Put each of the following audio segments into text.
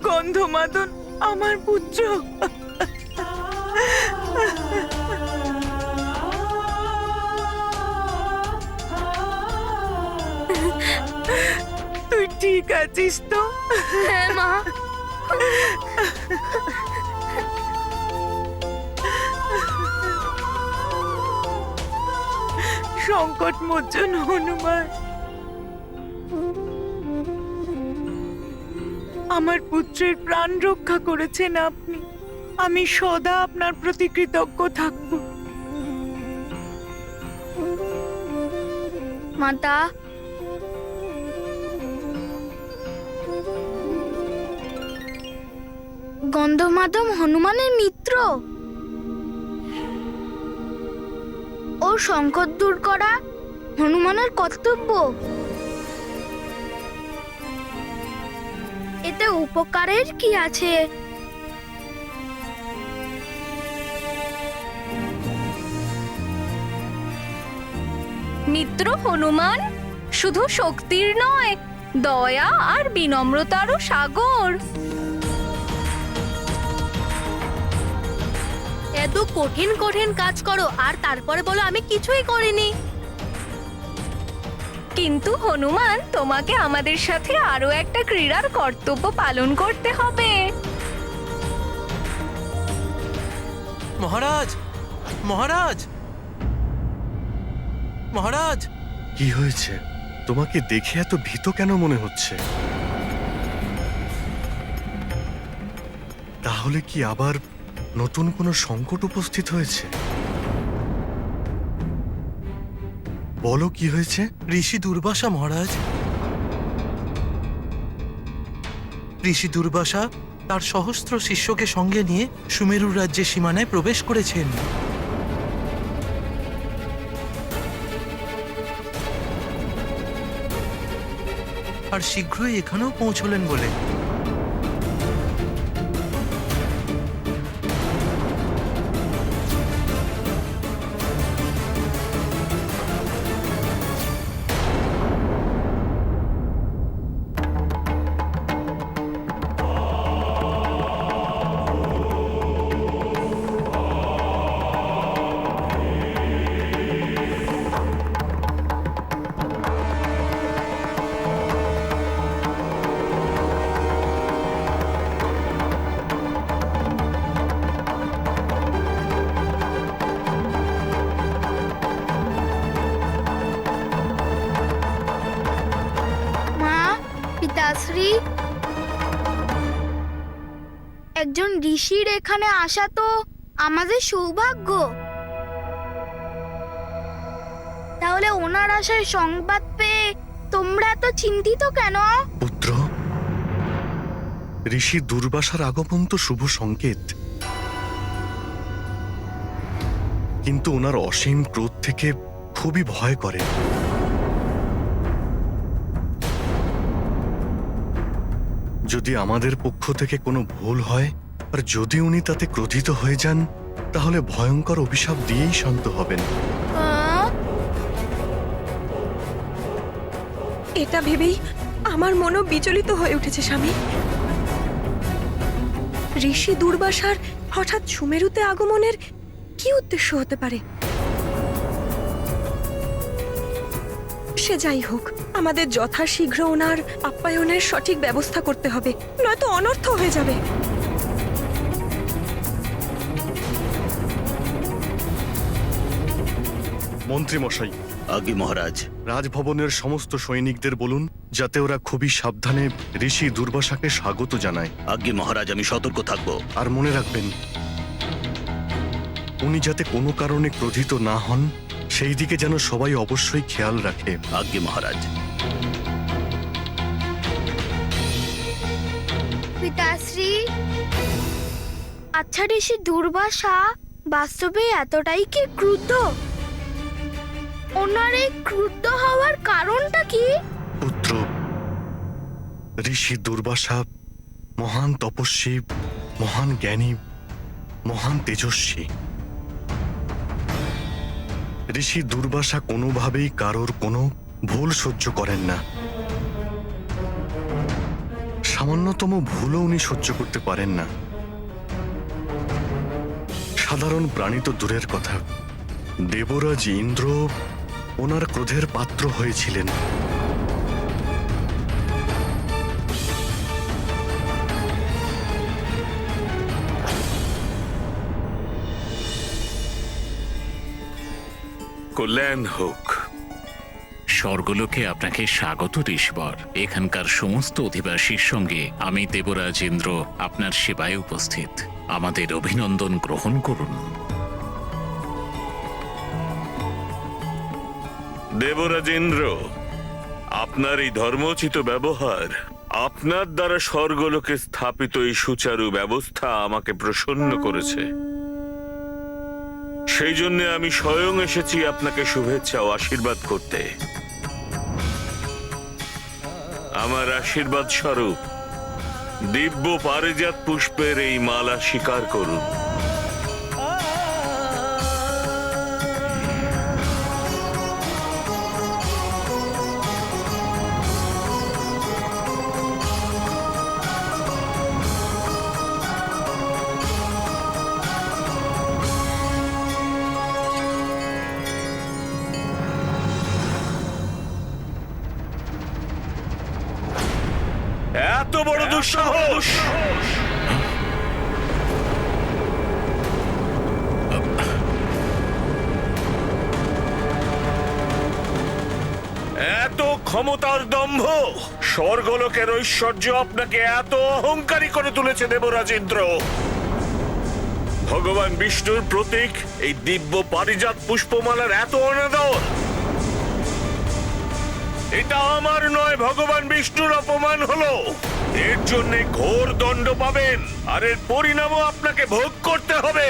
গন্ধমাদন আমার পুত্র, তুই ঠিক আছিস তো? হ্যাঁ মা। সংকট মোচন হনুমান, আমার পুত্রের প্রাণ রক্ষা করেছেন আপনি। আমি সদা আপনার প্রতি কৃতজ্ঞ থাকব। মাতা, গন্ধমাদন হনুমানের মিত্র। ওর সংকট দূর করা হনুমানের কর্তব্য। এতে উপকারের কি আছে? মিত্র হনুমান শুধু শক্তির নয়, দয়া আর বিনম্রতারও সাগর। এত কঠিন কঠিন কাজ করো আর তারপরে বলো আমি কিছুই করিনি। কিন্তু হনুমান, তোমাকে আমাদের সাথে আরো একটা ক্রীড়ার কর্তব্য পালন করতে হবে। মহারাজ, মহারাজ, মহারাজ! কি হয়েছে? তোমাকে দেখে এত ভীত কেন মনে হচ্ছে? তাহলে কি আবার নতুন কোনো সংকট উপস্থিত হয়েছে? বলো কি হয়েছে? ঋষি দুর্বাসা মহারাজ, ঋষি দুর্বাসা তার সহস্র শিষ্যকে সঙ্গে নিয়ে সুমেরুর রাজ্যের সীমানায় প্রবেশ করেছেন। আর শীঘ্রই এখানেও পৌঁছলেন বলে। মা, পিতাশ্রী, একজন ঋষির এখানে আসা তো আমাদের সৌভাগ্য। তাহলে ওনার আসার সংবাদ পেয়ে তোমরা এত চিন্তিত কেন? পুত্র, ঋষি দুর্বাসার আগমন তো শুভ সংকেত, কিন্তু ওনার অসীম ক্রোধ থেকে খুবই ভয় করে। যদি আমাদের পক্ষ থেকে কোনো ভুল হয় আর যদি উনি তাতে ক্রোধিত হয়ে যান, তাহলে ভয়ঙ্কর অভিশাপ দিয়েই শান্ত হবেন। আহ, এটা ভেবেই আমার মনও বিচলিত হয়ে উঠেছে স্বামী। ঋষি দুর্বাসার হঠাৎ সুমেরুতে আগমনের কি উদ্দেশ্য হতে পারে? সে যাই হোক, আমাদের যথাশীঘ্র ওনার আপ্যায়নের সঠিক ব্যবস্থা করতে হবে, নয়তো অনর্থ হয়ে যাবে। মন্ত্রী মশাই, আজ্ঞে মহারাজ। রাজভবনের সমস্ত সৈনিকদের বলুন যাতে ওরা খুবই সাবধানে ঋষি দুর্বাসাকে স্বাগত জানায়। আজ্ঞে মহারাজ, আমি সতর্ক থাকব। আর মনে রাখবেন, উনি যাতে কোনো কারণে ক্রোধিত না হন সেই দিকে যেন সবাই অবশ্যই খেয়াল রাখে। আজ্ঞে মহারাজ। পিতাশ্রী, আচ্ছা ঋষি দুর্বাসা বাস্তবে এতটাই কি ক্রুদ্ধ? ওনার এই ক্রুদ্ধ হওয়ার কারণটা কি? পুত্র, ঋষি দুর্বাসা মহান তপস্বী, মহান জ্ঞানী, মহান তেজস্বী। ঋষি দুর্বাসা কোনোভাবেই কারোর কোনো ভুল সহ্য করেন না। সামান্যতম ভুলও উনি সহ্য করতে পারেন না। সাধারণ প্রাণী তো দূরের কথা, দেবরাজ ইন্দ্র ওনার ক্রোধের পাত্র হয়েছিলেন। কল্যাণ হোক। স্বর্গলোকে আপনাকে স্বাগত ঋষবর। এখানকার সমস্ত অধিবাসীর সঙ্গে আমি দেবরাজ ইন্দ্র আপনার সেবায় উপস্থিত। আমাদের অভিনন্দন গ্রহণ করুন। দেবরাজ ইন্দ্র, আপনার এই ধর্মোচিত ব্যবহার, আপনার দ্বারা স্বর্গলোকে স্থাপিত এই সুচারু ব্যবস্থা আমাকে প্রসন্ন করেছে। সেই জন্য আমি স্বয়ং এসেছি আপনাকে শুভেচ্ছা ও আশীর্বাদ করতে। আমার আশীর্বাদ স্বরূপ দিব্য পারিজাত পুষ্পের এই মালা স্বীকার করুন। এত বড় দুঃসাহস! এত ক্ষমতার দম্ভ! স্বর্গলোকের ঐশ্বর্য আপনাকে এত অহংকারী করে তুলেছে দেবরাজ ইন্দ্র। ভগবান বিষ্ণুর প্রতীক এই দিব্য পারিজাত পুষ্পমালার এত অনাদর! এটা আমার নয়, ভগবান বিষ্ণুর অপমান হলো। এর জন্য ঘোর দণ্ড পাবেন, আর এর পরিণামও আপনাকে ভোগ করতে হবে।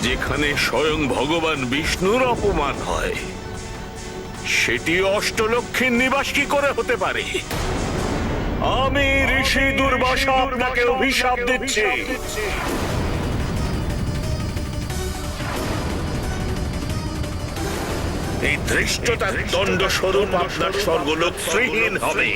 যেখানে স্বয়ং ভগবান বিষ্ণুর অপমান হয়, সেটি অষ্টলক্ষ্মীর নিবাস কি করে হতে পারে? আমি ঋষি দুর্বাসা আপনাকে অভিশাপ দিচ্ছি। এই ধৃষ্টতার দণ্ড স্বরূপ আপনার স্বর্গলোক শ্রীহীন হবে।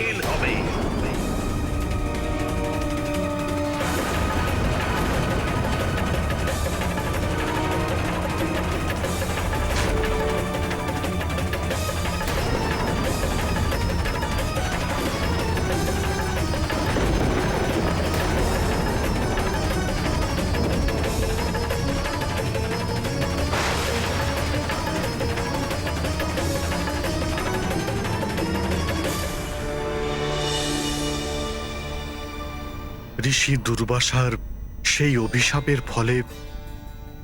ঋষি দুর্বাসার সেই অভিশাপের ফলে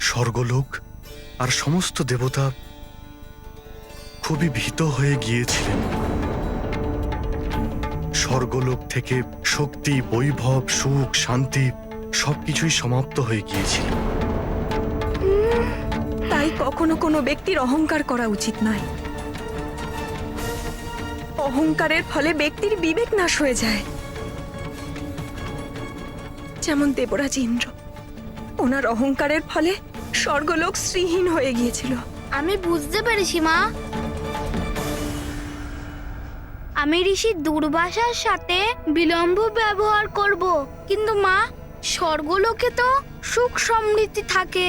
স্বর্গলোক আর সমস্ত দেবতা খুবই ভীত হয়ে গিয়েছিলেন। স্বর্গলোক থেকে শক্তি, বৈভব, সুখ, শান্তি সবকিছুই সমাপ্ত হয়ে গিয়েছিল। তাই কখনো কোনো ব্যক্তির অহংকার করা উচিত নয়। অহংকারের ফলে ব্যক্তির বিবেক নাশ হয়ে যায়। যেমন দেবরাজ ইন্দ্র, ওনার অহংকারের ফলে স্বর্গলোক শ্রীহীন হয়ে গিয়েছিল। আমি বুঝতে পেরেছি মা। আমি ঋষি দুর্বাসার সাথে বিলম্ব ব্যবহার করব, কিন্তু মা, স্বর্গলোকে তো সুখ সমৃদ্ধি থাকে।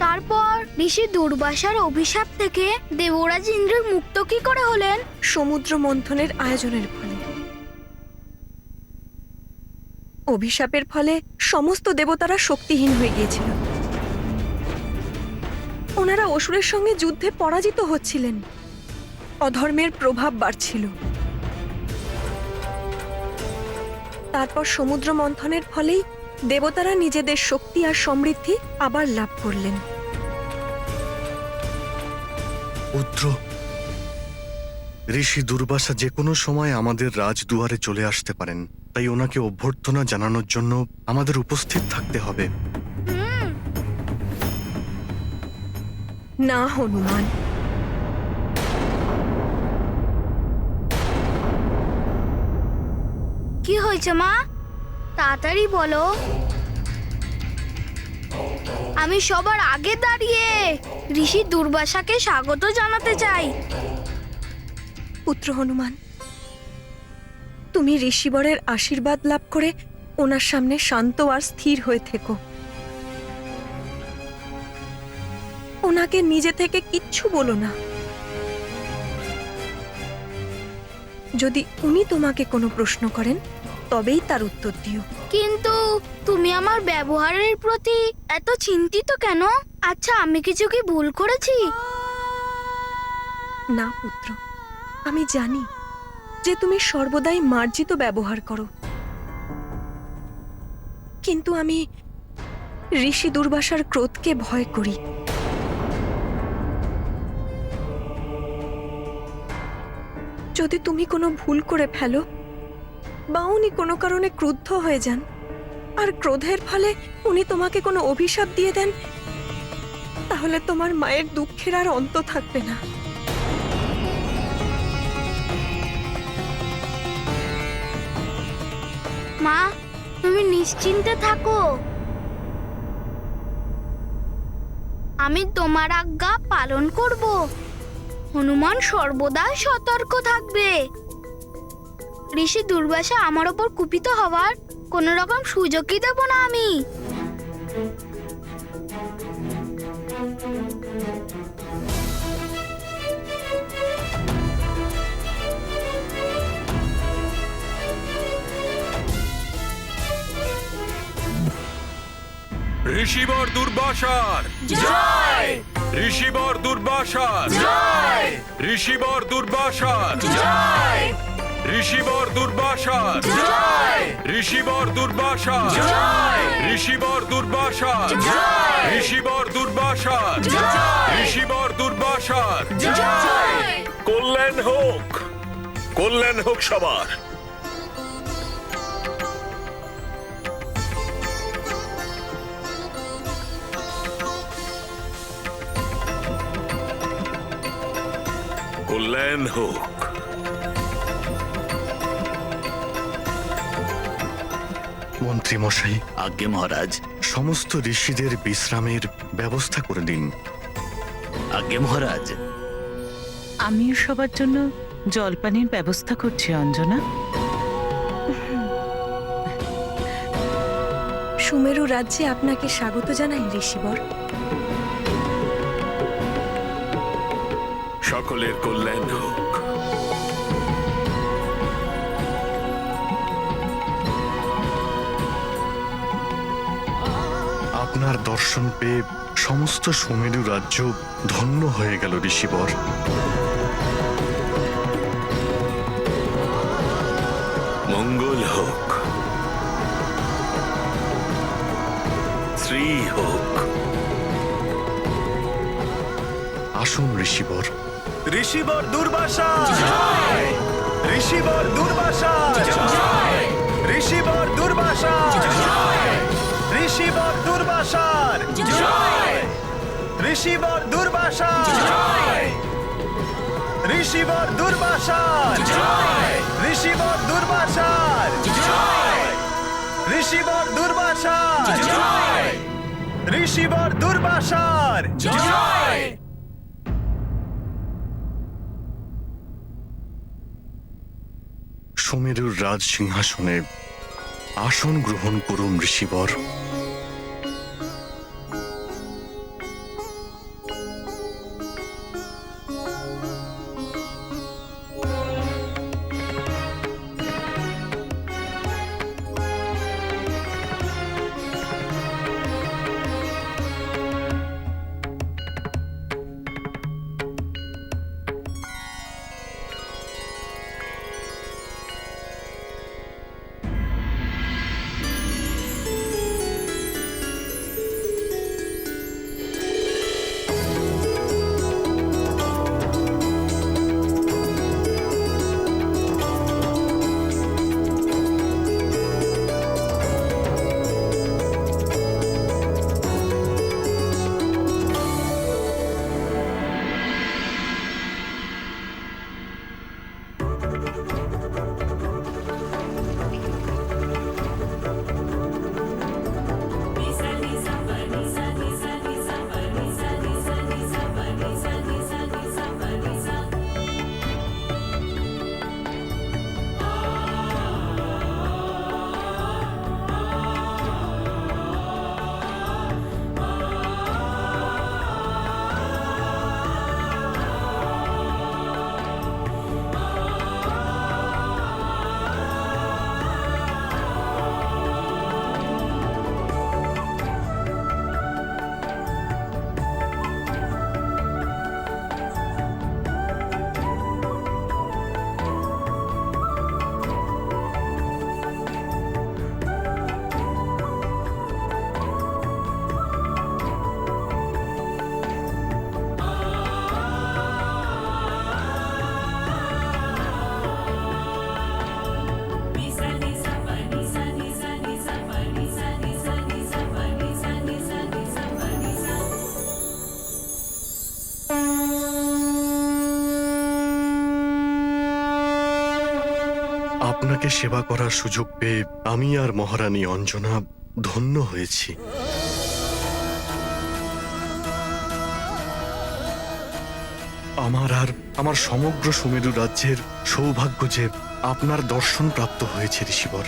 তারপর ঋষি দুর্বাসার অভিশাপ থেকে দেবরাজ ইন্দ্র মুক্ত কি করে হলেন? সমুদ্র মন্থনের আয়োজনের ফলে। অভিশাপের ফলে সমস্ত দেবতারা শক্তিহীন হয়ে গিয়েছিল। ওনারা অসুরের সঙ্গে যুদ্ধে পরাজিত হচ্ছিলেন। অধর্মের প্রভাব বাড়ছিল। তারপর সমুদ্র মন্থনের ফলেই দেবতারা নিজেদের শক্তি আর সমৃদ্ধি আবার লাভ করলেন। পুত্র, ঋষি দুর্বাসা যে কোনো সময় আমাদের রাজদুয়ারে চলে আসতে পারেন, তাই ওনাকে অভ্যর্থনা জানানোর জন্য আমাদের উপস্থিত থাকতে হবে। না হনুমান, কি হয়েছে মা? তাড়াতাড়ি বলো। আমি সবার আগে দাঁড়িয়ে ঋষি দুর্বাসাকে স্বাগত জানাতে চাই। পুত্র হনুমান, তুমি ঋষিবরের আশীর্বাদ লাভ করে ওনার সামনে শান্ত আর স্থির হয়ে থেকো। ওনাকে নিজে থেকে কিচ্ছু বলো না। যদি উনি তোমাকে কোনো প্রশ্ন করেন তবেই তার উত্তর দিও। কিন্তু তুমি আমার ব্যবহারের প্রতি এত চিন্তিত কেন? আচ্ছা, আমি কিছু কি ভুল করেছি? না পুত্র, আমি জানি যে তুমি সর্বদাই মার্জিত ব্যবহার করো, কিন্তু আমি ঋষি দুর্বাসার ক্রোধকে ভয় করি। যদি তুমি কোনো ভুল করে ফেলো বা উনি কোনো কারণে ক্রুদ্ধ হয়ে যান আর ক্রোধের ফলে উনি তোমাকে কোনো অভিশাপ দিয়ে দেন, তাহলে তোমার মায়ের দুঃখের আর অন্ত থাকবে না। মা, তুমি নিশ্চিন্তে থাকো, আমি তোমার আজ্ঞা পালন করব। হনুমান সর্বদা সতর্ক থাকবে। ঋষি দুর্বাসা আমার ওপর কুপিত হওয়ার কোনো রকম সুযোগই দেব না আমি। ঋষিবর দুর্বাসার জয়! ঋষিবর দুর্বাসার জয়! ঋষিবর দুর্বাসার জয়! ঋষিবর দুর্বাসার জয়! ঋষিবর দুর্বাসার জয়! ঋষিবর দুর্বাসার জয়! ঋষিবর দুর্বাসার জয়! ঋষিবর দুর্বাসার জয়! কল্যাণ হোক, কল্যাণ হোক সবার। কল্যাণ হোক। মন্ত্রী মশাই, আজ্ঞে মহারাজ। সমস্ত ঋষিদের বিশ্রামের ব্যবস্থা করে দিন। আজ্ঞে মহারাজ। আমিও সবার জন্য জলপানের ব্যবস্থা করছি অঞ্জনা। সুমেরু রাজ্যে আপনাকে স্বাগত জানাই ঋষিবর। সকলের কল্যাণ হোক। আপনার দর্শন পেয়ে সমস্ত সুমেরু রাজ্য ধন্য হয়ে গেল ঋষিবর। মঙ্গল হোক, শ্রী হোক। আসুন ঋষিবর। ঋষিবর দুর্বাসা জয়! ঋষিবর দুর্বাসা জয়! ঋষিবর দুর্বাসা জয়! ঋষিবর দুর্বাসার জয়! ঋষিবর দুর্বাসা জয়! ঋষিবর দুর্বাসার জয়! ঋষিবর দুর্বাসার জয়! ঋষিবর দুর্বাসার জয়! ঋষিবর দুর্বাসার জয়! সুমেরুর রাজ সিংহাসনে আসন গ্রহণ করুন ঋষিবর। আপনাকে সেবা করার সুযোগ পেয়ে আমি আর মহারানী অঞ্জনা ধন্য হয়েছি। আমার সমগ্র সুমেরু রাজ্যের সৌভাগ্য যে আপনার দর্শন প্রাপ্ত হয়েছে ঋষিবর।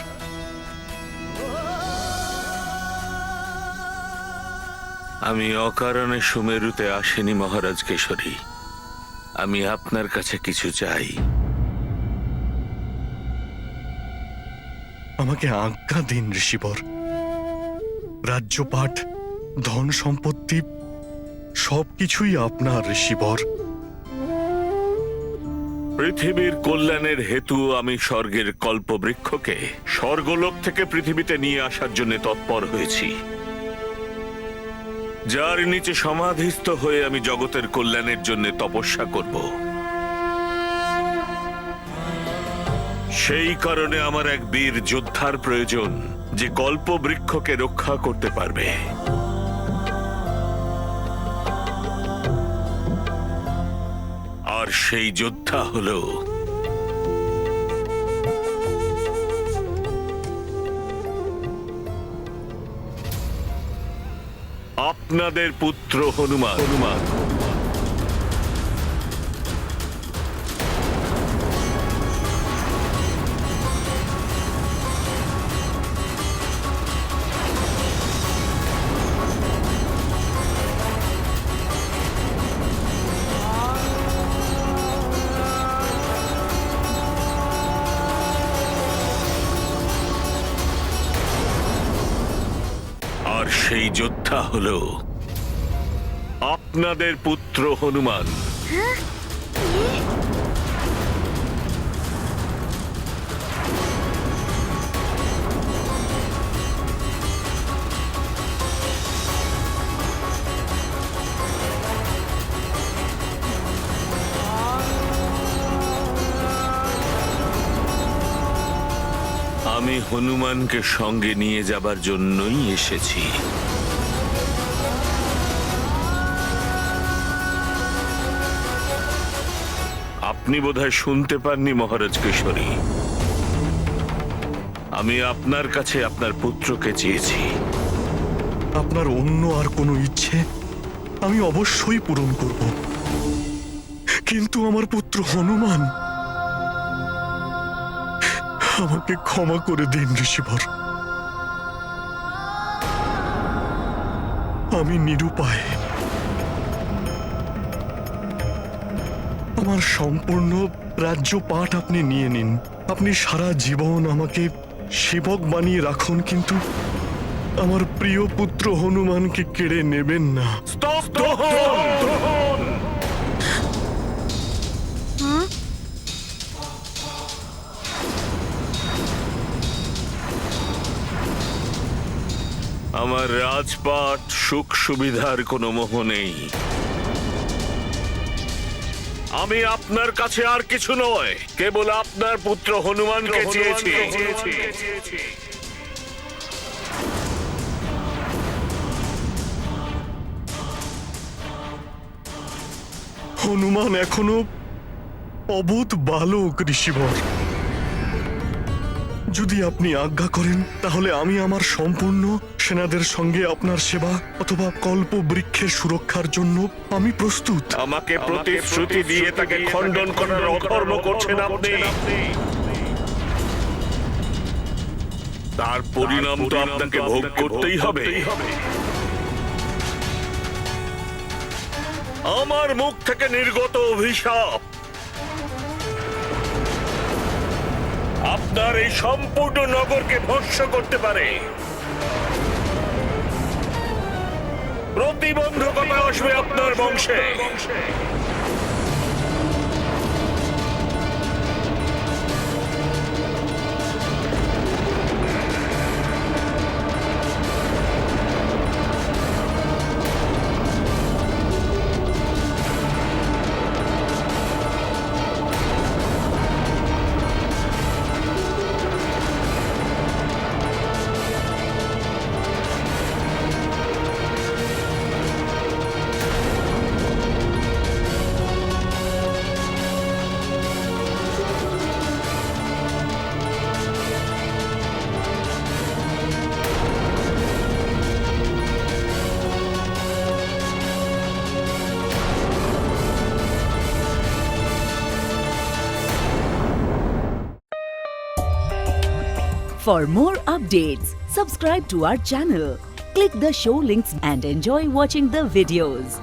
আমি অকারণে সুমেরুতে আসিনি মহারাজ কেশরী। আমি আপনার কাছে কিছু চাই। আমাকে আজ্ঞা দিন ঋষিবর। রাজ্যপাট, ধন সম্পত্তি সবকিছুই আপনার ঋষিবর। পৃথিবীর কল্যাণের হেতু আমি স্বর্গের কল্পবৃক্ষকে স্বর্গলোক থেকে পৃথিবীতে নিয়ে আসার জন্য তৎপর হয়েছি, যার নিচে সমাধিস্থ হয়ে আমি জগতের কল্যাণের জন্য তপস্যা করব। সেই কারণে আমার এক বীর যোদ্ধার প্রয়োজন, যে কল্পবৃক্ষকে রক্ষা করতে পারবে। আর সেই যোদ্ধা হলো আপনাদের পুত্র হনুমান। আর সেই যোদ্ধা হলো আপনাদের পুত্র হনুমান। আমি হনুমানকে সঙ্গে নিয়ে যাবার জন্যই এসেছি। আপনি বোধহয় শুনতে পাননি মহারাজ কেশরী, আমি আপনার কাছে আপনার পুত্রকে চেয়েছি। আপনার অন্য আর কোনো ইচ্ছে আমি অবশ্যই পূরণ করব, কিন্তু আমার পুত্র হনুমান, আমাকে ক্ষমা করে দিন ঋষিবর। আমি নিরুপায়। আমার সম্পূর্ণ রাজ্যপাট আপনি নিয়ে নিন। আপনি সারা জীবন আমাকে সেবক বানিয়ে রাখুন, কিন্তু আমার প্রিয় পুত্র হনুমানকে কেড়ে নেবেন না। স্তব্ধ হন! আমার রাজপাট সুখ সুবিধার কোনো মোহ নেই। আমি আপনার কাছে আর কিছু নয়, কেবল আপনার পুত্র হনুমানকে চেয়েছি। হনুমান এখনো অবোধ বালক ঋষিবর। যদি আপনি আজ্ঞা করেন তাহলে আমি আমার সম্পূর্ণ সেনাদের সঙ্গে আপনার সেবা অথবা কল্প বৃক্ষের সুরক্ষার জন্য আমি প্রস্তুত। আমাকে প্রতিশ্রুতি দিয়ে তাকে খণ্ডন করার অধর্ম করছেন আপনি। তার পরিণাম তো আপনাকে ভোগ করতেই হবে। আমার মুখ থেকে নির্গত অভিশাপ আপনার এই সম্পূর্ণ নগরকে ধ্বংস করতে পারে। প্রতিবন্ধকতা আসবে আপনার বংশে। For more updates, subscribe to our channel, click the show links and enjoy watching the videos.